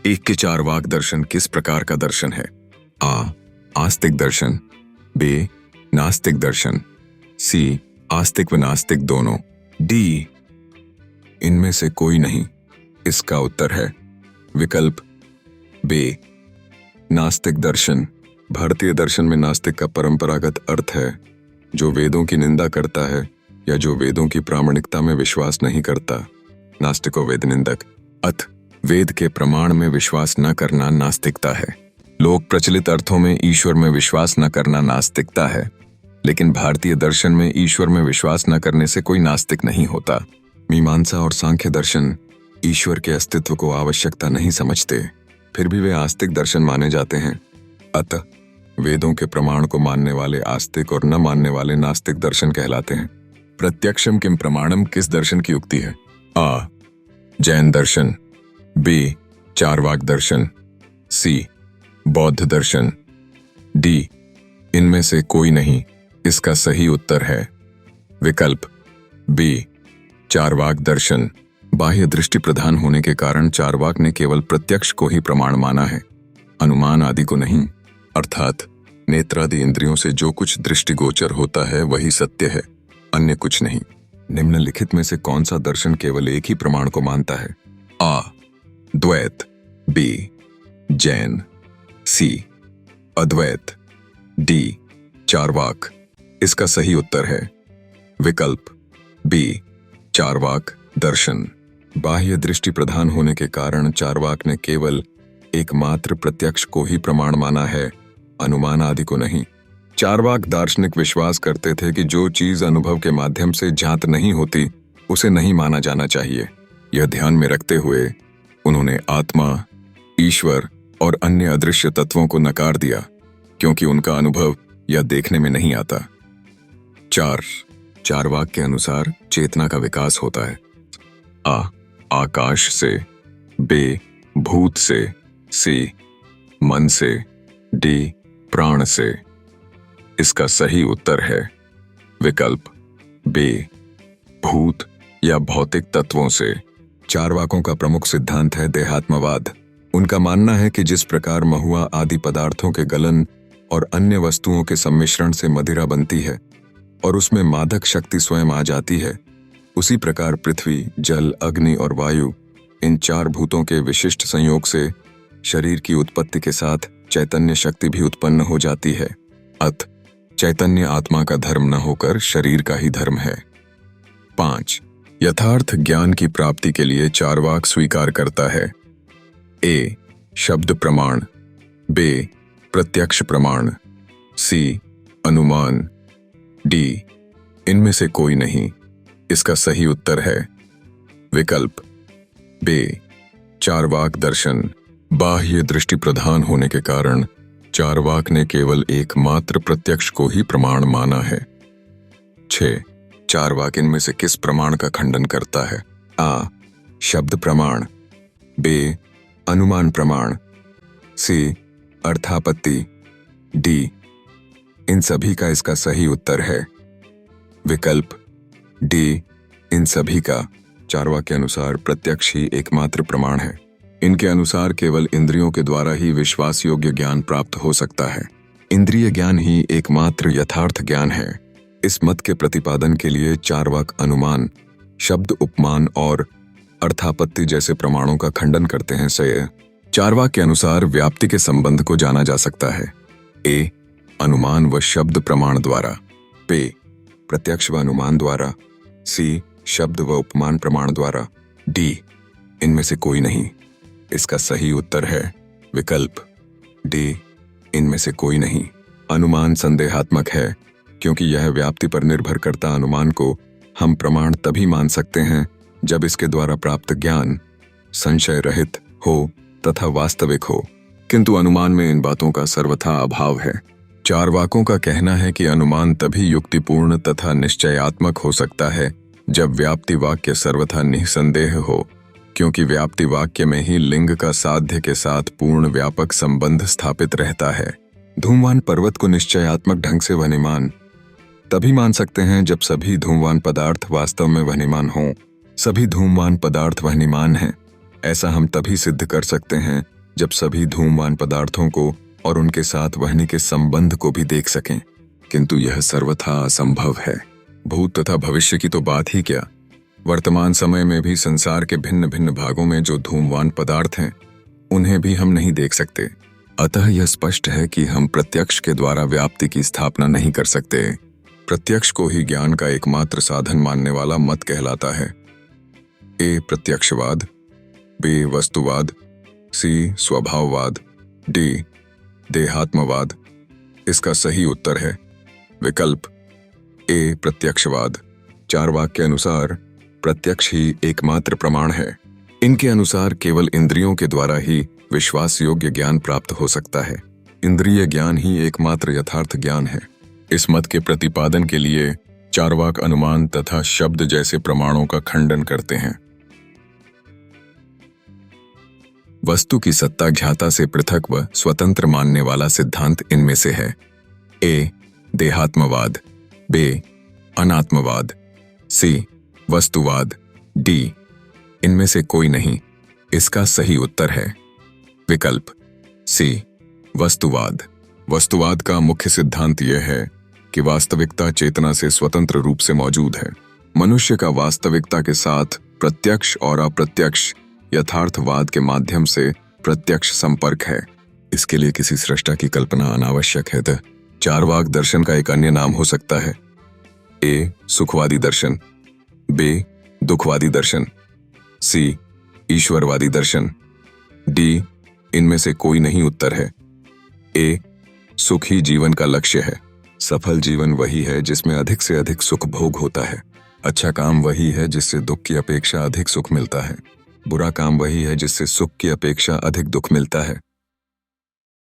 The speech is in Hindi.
एक के चार वाक दर्शन किस प्रकार का दर्शन है? आ. आस्तिक दर्शन। बी. नास्तिक दर्शन। सी. आस्तिक व नास्तिक दोनों। डी. इनमें से कोई नहीं। इसका उत्तर है विकल्प बी. नास्तिक दर्शन। भारतीय दर्शन में नास्तिक का परंपरागत अर्थ है जो वेदों की निंदा करता है या जो वेदों की प्रामाणिकता में विश्वास नहीं करता। नास्तिको वेद निंदक। अथ वेद के प्रमाण में विश्वास न करना नास्तिकता है। लोक प्रचलित अर्थों में ईश्वर में विश्वास न करना नास्तिकता है, लेकिन भारतीय दर्शन में ईश्वर में विश्वास न करने से कोई नास्तिक नहीं होता। मीमांसा और सांख्य दर्शन ईश्वर के अस्तित्व को आवश्यकता नहीं समझते, फिर भी वे आस्तिक दर्शन माने जाते हैं। अतः वेदों के प्रमाण को मानने वाले आस्तिक और न मानने वाले नास्तिक दर्शन कहलाते हैं। प्रत्यक्षम किम प्रमाणम किस दर्शन की युक्ति है? आ. जैन दर्शन। बी. चारवाक दर्शन। सी. बौद्ध दर्शन। डी. इनमें से कोई नहीं। इसका सही उत्तर है विकल्प बी. चारवाक दर्शन। बाह्य दृष्टि प्रधान होने के कारण चारवाक ने केवल प्रत्यक्ष को ही प्रमाण माना है, अनुमान आदि को नहीं। अर्थात नेत्रादि इंद्रियों से जो कुछ दृष्टिगोचर होता है वही सत्य है, अन्य कुछ नहीं। निम्नलिखित में से कौन सा दर्शन केवल एक ही प्रमाण को मानता है? आ. द्वैत। बी. जैन। सी. अद्वैत। डी. चारवाक। इसका सही उत्तर है विकल्प बी. चारवाक दर्शन। बाह्य दृष्टि प्रधान होने के कारण चारवाक ने केवल एकमात्र प्रत्यक्ष को ही प्रमाण माना है, अनुमान आदि को नहीं। चारवाक दार्शनिक विश्वास करते थे कि जो चीज अनुभव के माध्यम से ज्ञात नहीं होती उसे नहीं माना जाना चाहिए। यह ध्यान में रखते हुए उन्होंने आत्मा, ईश्वर और अन्य अदृश्य तत्वों को नकार दिया, क्योंकि उनका अनुभव या देखने में नहीं आता। 4. चारवाक के अनुसार चेतना का विकास होता है। आ. आकाश से। बी. भूत से। सी. मन से। डी. प्राण से। इसका सही उत्तर है विकल्प बी. भूत या भौतिक तत्वों से। चारवाकों का प्रमुख सिद्धांत है देहात्मवाद। उनका मानना है कि जिस प्रकार महुआ आदि पदार्थों के गलन और अन्य वस्तुओं के सम्मिश्रण से मदिरा बनती है और उसमें मादक शक्ति स्वयं आ जाती है, उसी प्रकार पृथ्वी, जल, अग्नि और वायु, इन चार भूतों के विशिष्ट संयोग से शरीर की उत्पत्ति के साथ चैतन्य शक्ति भी उत्पन्न हो जाती है। अत चैतन्य आत्मा का धर्म न होकर शरीर का ही धर्म है। 5. यथार्थ ज्ञान की प्राप्ति के लिए चारवाक स्वीकार करता है। ए. शब्द प्रमाण। बी. प्रत्यक्ष प्रमाण। सी. अनुमान। डी. इनमें से कोई नहीं। इसका सही उत्तर है विकल्प बी. चारवाक दर्शन। बाह्य दृष्टि प्रधान होने के कारण चारवाक ने केवल एकमात्र प्रत्यक्ष को ही प्रमाण माना है। 6. चारवाक इनमें से किस प्रमाण का खंडन करता है? आ. शब्द प्रमाण। बी. अनुमान प्रमाण। सी. अर्थापत्ति। डी. इन सभी का इसका सही उत्तर है विकल्प डी. इन सभी का। चारवाक के अनुसार प्रत्यक्ष ही एकमात्र प्रमाण है। इनके अनुसार केवल इंद्रियों के द्वारा ही विश्वास योग्य ज्ञान प्राप्त हो सकता है। इंद्रिय ज्ञान ही एकमात्र यथार्थ ज्ञान है। इस मत के प्रतिपादन के लिए चारवाक अनुमान, शब्द उपमान और अर्थापत्ति जैसे प्रमाणों का खंडन करते हैं। से चारवाक के अनुसार व्याप्ति के संबंध को जाना जा सकता है। ए. अनुमान व शब्द प्रमाण द्वारा। बी. प्रत्यक्ष व अनुमान द्वारा। सी. शब्द व उपमान प्रमाण द्वारा। डी. इनमें से कोई नहीं। इसका सही उत्तर है विकल्प डी. इनमें से कोई नहीं। अनुमान संदेहात्मक है, क्योंकि यह व्याप्ति पर निर्भर करता अनुमान को हम प्रमाण तभी मान सकते हैं जब इसके द्वारा प्राप्त ज्ञान संशय रहित हो तथा वास्तविक हो, किंतु अनुमान में इन बातों का सर्वथा अभाव है। चारवाकों का कहना है कि अनुमान तभी युक्तिपूर्ण तथा निश्चयात्मक हो सकता है जब व्याप्ति वाक्य सर्वथा निसंदेह हो, क्योंकि व्याप्ति वाक्य में ही लिंग का साध्य के साथ पूर्ण व्यापक संबंध स्थापित रहता है। धूमवान पर्वत को निश्चयात्मक ढंग से वहनीमान तभी मान सकते हैं जब सभी धूमवान पदार्थ वास्तव में वहनीमान हों। सभी धूमवान पदार्थ वहनीमान हैं, ऐसा हम तभी सिद्ध कर सकते हैं जब सभी धूमवान पदार्थों को और उनके साथ वहनी के संबंध को भी देख सकें, किंतु यह सर्वथा असंभव है। भूत तथा भविष्य की तो बात ही क्या, वर्तमान समय में भी संसार के भिन्न भिन्न भागों में जो धूमवान पदार्थ हैं उन्हें भी हम नहीं देख सकते। अतः यह स्पष्ट है कि हम प्रत्यक्ष के द्वारा व्याप्ति की स्थापना नहीं कर सकते। प्रत्यक्ष को ही ज्ञान का एकमात्र साधन मानने वाला मत कहलाता है। ए प्रत्यक्षवाद, बी वस्तुवाद, सी स्वभाववाद, डी देहात्मवाद। इसका सही उत्तर है विकल्प ए प्रत्यक्षवाद। चार्वाक के अनुसार प्रत्यक्ष ही एकमात्र प्रमाण है। इनके अनुसार केवल इंद्रियों के द्वारा ही विश्वास योग्य ज्ञान प्राप्त हो सकता है। इंद्रिय ज्ञान ही एकमात्र यथार्थ ज्ञान है। इस मत के प्रतिपादन के लिए चार्वाक अनुमान तथा शब्द जैसे प्रमाणों का खंडन करते हैं। वस्तु की सत्ता ज्ञाता से पृथक व स्वतंत्र मानने वाला सिद्धांत इनमें से है। ए देहात्मवाद, बी अनात्मवाद, सी वस्तुवाद, डी इनमें से कोई नहीं। इसका सही उत्तर है विकल्प सी वस्तुवाद। वस्तुवाद का मुख्य सिद्धांत यह है कि वास्तविकता चेतना से स्वतंत्र रूप से मौजूद है। मनुष्य का वास्तविकता के साथ प्रत्यक्ष और अप्रत्यक्ष यथार्थवाद के माध्यम से प्रत्यक्ष संपर्क है। इसके लिए किसी सृष्टा की कल्पना अनावश्यक है। चार्वाक दर्शन का एक अन्य नाम हो सकता है ए सुखवादी दर्शन, बी दुखवादी दर्शन, सी ईश्वरवादी दर्शन, डी इनमें से कोई नहीं उत्तर है। ए सुख ही जीवन का लक्ष्य है। सफल जीवन वही है जिसमें अधिक से अधिक सुख भोग होता है। अच्छा काम वही है जिससे दुख की अपेक्षा अधिक सुख मिलता है। बुरा काम वही है जिससे सुख की अपेक्षा अधिक दुख मिलता है।